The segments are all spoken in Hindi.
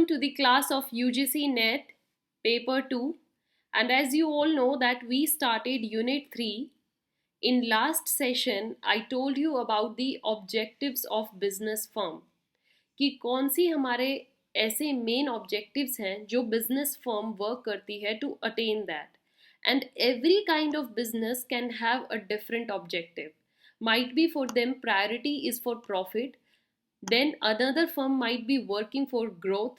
Welcome to the class of UGC NET paper 2, and as you all know that we started unit 3. In last session I told you about the objectives of business firm कि कौन सी हमारे ऐसे मेन ऑब्जेक्टिव्स हैं जो बिजनेस फर्म वर्क करती है to attain that. And every kind of business can have a different objective. Might be for them priority is for profit, then another firm might be working for growth,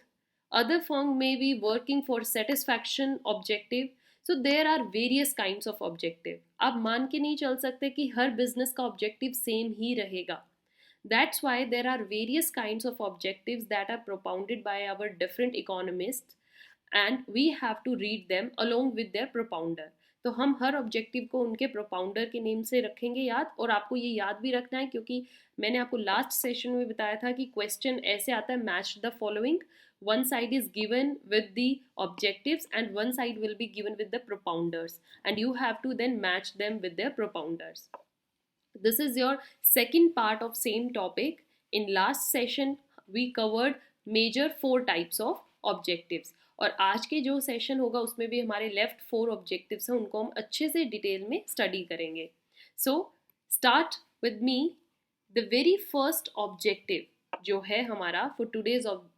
other firm may be working for satisfaction objective. So there are various kinds of objective. आप मान के नहीं चल सकते कि हर बिजनेस का ऑब्जेक्टिव सेम ही रहेगा. That's why there are various kinds of objectives that are propounded by our different economists, and we have to read them along with their propounder. तो हम हर ऑब्जेक्टिव को उनके प्रोपाउंडर के नेम से रखेंगे याद, और आपको ये याद भी रखना है क्योंकि मैंने आपको लास्ट सेशन में बताया था कि क्वेश्चन ऐसे आता है, match the following. One side is given with the objectives and one side will be given with the propounders, and you have to then match them with their propounders. This is your second part of same topic. In last session we covered major 4 types of objectives, और आज के जो सेशन होगा उसमें भी हमारे लेफ्ट 4 ऑब्जेक्टिव्स हैं, उनको हम अच्छे से डिटेल में स्टडी करेंगे. So start with me. The very first objective जो है हमारा for today's of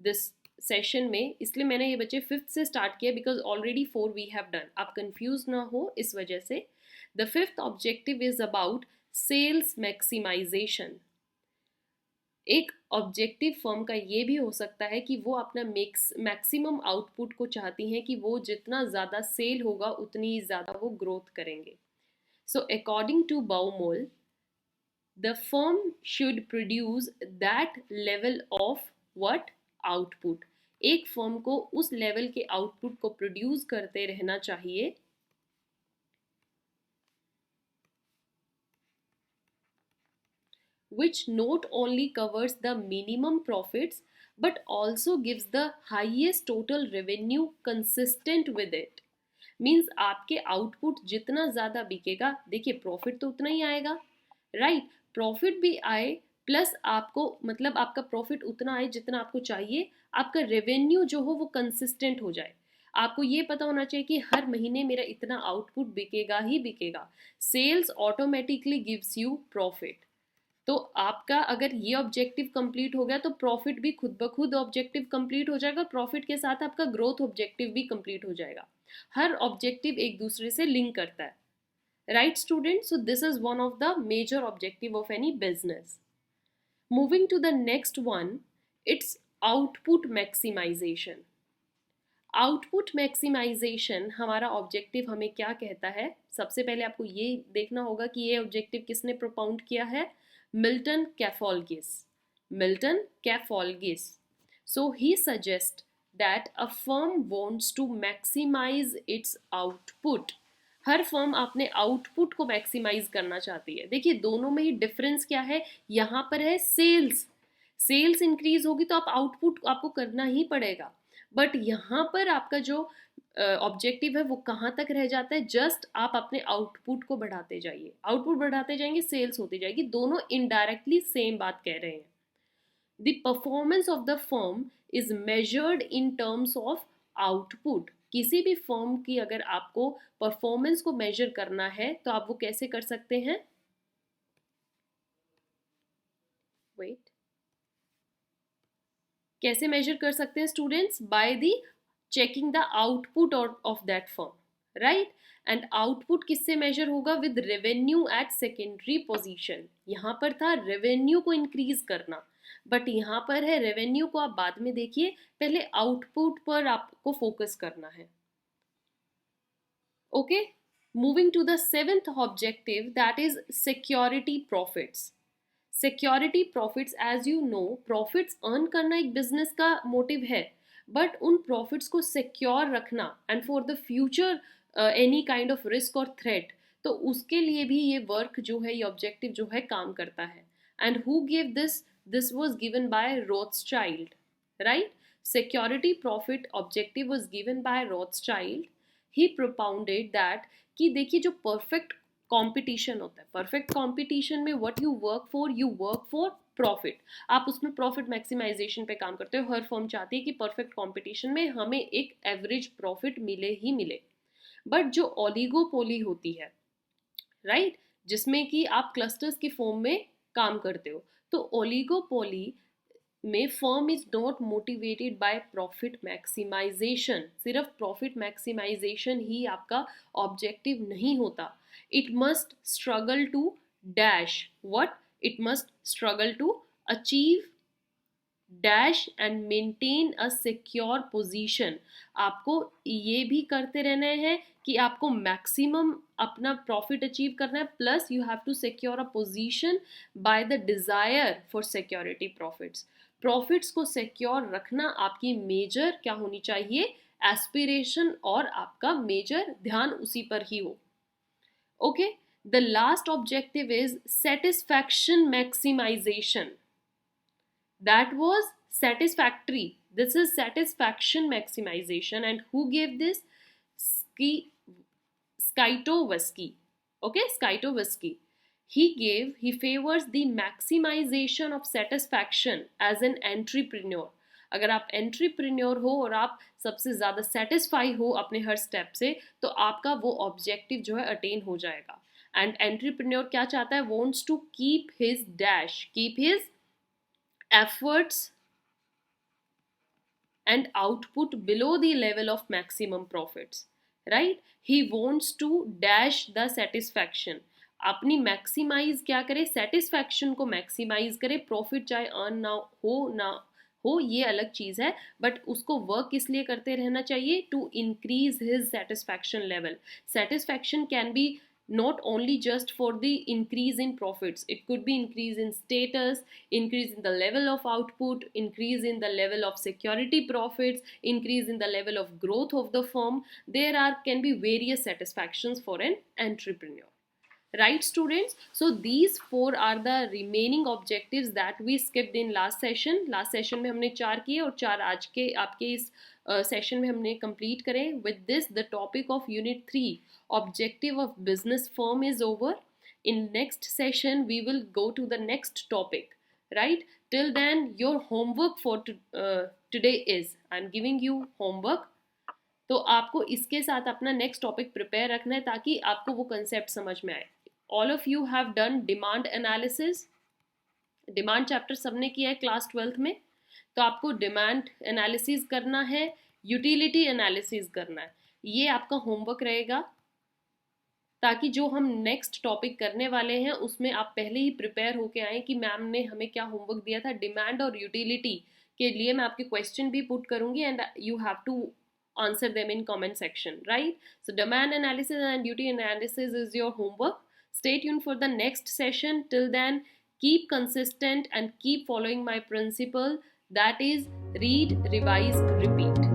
this session में, इसलिए मैंने ये बच्चे 5th से स्टार्ट किया because already 4 we have done. आप कंफ्यूज ना हो इस वजह से. The 5th objective is about sales maximization. एक ऑब्जेक्टिव फर्म का ये भी हो सकता है कि वो अपना मैक्सिमम आउटपुट को चाहती हैं कि वो जितना ज़्यादा सेल होगा उतनी ही ज़्यादा वो ग्रोथ करेंगे. So according to Baumol, the firm should produce that level of what output. एक फर्म को उस लेवल के आउटपुट को प्रोड्यूस करते रहना चाहिए which not only covers the minimum profits but also gives the highest total revenue consistent with it. Means आपके आउटपुट जितना ज़्यादा बिकेगा, देखिए प्रॉफिट तो उतना ही आएगा, राइट. प्रॉफिट भी आए प्लस आपको मतलब आपका प्रॉफिट उतना आए जितना आपको चाहिए, आपका रेवेन्यू जो हो वो कंसिस्टेंट हो जाए. आपको ये पता होना चाहिए कि हर महीने मेरा इतना आउटपुट बिकेगा ही बिकेगा. Sales automatically gives you profit. तो आपका अगर ये ऑब्जेक्टिव कंप्लीट हो गया तो प्रॉफिट भी खुद ब खुद ऑब्जेक्टिव कंप्लीट हो जाएगा. प्रॉफिट के साथ आपका ग्रोथ ऑब्जेक्टिव भी कंप्लीट हो जाएगा. हर ऑब्जेक्टिव एक दूसरे से लिंक करता है, right student. So this is one of the major objective of any business. Moving to the next one, it's output maximization. Output maximization हमारा ऑब्जेक्टिव हमें क्या कहता है? सबसे पहले आपको ये देखना होगा कि ये ऑब्जेक्टिव किसने प्रोपाउंड किया है. Milton Cafolgis. Milton Cafolgis. So he suggests that a firm wants to maximize its output. Her firm अपने आउटपुट को मैक्सिमाइज करना चाहती है. देखिए दोनों में ही डिफरेंस क्या है. यहाँ पर है सेल्स इंक्रीज होगी तो आप आउटपुट आपको करना ही पड़ेगा, बट यहाँ पर आपका जो ऑब्जेक्टिव है वो कहाँ तक रह जाता है. जस्ट आप अपने आउटपुट को बढ़ाते जाइए, आउटपुट बढ़ाते जाएंगे, सेल्स होती जाएगी. दोनों इनडायरेक्टली सेम बात कह रहे हैं. The performance of the firm is measured in terms of output. किसी भी फर्म की अगर आपको परफॉर्मेंस को मेजर करना है तो आप वो कैसे कर सकते हैं? वेट, कैसे मेजर कर सकते हैं students? By the checking the output of that firm, right? And output किससे measure होगा? with revenue at secondary position. यहाँ पर था revenue को increase करना, but यहाँ पर है revenue को आप बाद में देखिए, पहले output पर आपको focus करना है. Okay, moving to the 7th objective, that is security profits. Security profits, as you know, profits earn करना एक business का motive है, बट उन प्रॉफिट्स को सिक्योर रखना and for the future any kind of risk और थ्रेट, तो उसके लिए भी ये वर्क जो है, ये ऑब्जेक्टिव जो है काम करता है. And who give this was given by Rothschild, right. Security profit objective was given by Rothschild. He propounded that कि देखिए जो परफेक्ट कंपटीशन होता है, परफेक्ट कंपटीशन में what you work for profit, आप उसमें प्रॉफिट मैक्सिमाइजेशन पे काम करते हो। हर फर्म चाहती है कि परफेक्ट कंपटीशन में हमें एक एवरेज प्रॉफिट मिले ही मिले। बट जो ओलिगोपोली होती है, राइट, जिसमें कि आप क्लस्टर्स की फॉर्म में काम करते हो, तो ओलिगोपोली में firm is not motivated by profit maximization. सिर्फ प्रॉफिट मैक्सिमाइजेशन ही आपका ऑब्जेक्टिव नहीं होता। It must struggle to dash what, it must struggle to achieve dash and maintain a secure position. आपको ये भी करते रहना है कि आपको मैक्सिमम अपना प्रॉफिट अचीव करना है, plus you have to secure a position by the desire for security profits. Profits को सिक्योर रखना आपकी मेजर क्या होनी चाहिए, एस्पिरेशन, और आपका मेजर ध्यान उसी पर ही हो। Okay, the last objective is satisfaction maximization. That was satisfactory. This is satisfaction maximization. And who gave this? Skytowski. Okay, Skytowski. He favors the maximization of satisfaction as an entrepreneur. अगर आप एंट्रीप्रेन्योर हो और आप सबसे ज़्यादा सेटिस्फाई हो अपने हर स्टेप से, तो आपका वो ऑब्जेक्टिव जो है अटेन हो जाएगा। एंड एंट्रीप्रेन्योर क्या चाहता है, wants to keep his dash, keep his efforts and output below the level of maximum profits, right? He wants to dash the satisfaction, अपनी मैक्सिमाइज क्या करे, सेटिस्फैक्शन को मैक्सिमाइज करे। प्रॉफिट चाहे अर्न ना हो ये अलग चीज है, बट उसको वर्क किस लिए करते रहना चाहिए, to increase his satisfaction level. Satisfaction can be not only just for the increase in profits, it could be increase in status, increase in the level of output, increase in the level of security profits, increase in the level of growth of the firm. There can be various satisfactions for an entrepreneur, right students? So these four are the remaining objectives that we skipped in last session में हमने 4 किए और 4 आज के आपके इस सेशन में हमने कंप्लीट करें। with this the topic of unit 3 objective of business firm is over. In next session we will go to the next topic, right? Till then your homework for today is, I'm giving you homework, तो आपको इसके साथ अपना नेक्स्ट टॉपिक प्रिपेयर रखना है ताकि आपको वो कंसेप्ट समझ में आए। All of you have done demand analysis, demand chapter सबने किया है क्लास 12th में, तो आपको डिमांड एनालिसिस करना है, यूटिलिटी एनालिसिस करना है। ये आपका होमवर्क रहेगा ताकि जो हम नेक्स्ट टॉपिक करने वाले हैं उसमें आप पहले ही प्रिपेयर होके आए कि मैम ने हमें क्या होमवर्क दिया था। डिमांड और यूटिलिटी के लिए मैं आपके क्वेश्चन भी पुट करूंगी and you have to answer them in comment section, right? So demand analysis and duty analysis is your homework. Stay tuned for the next session. Till then, keep consistent and keep following my principle, that is read, revise, repeat.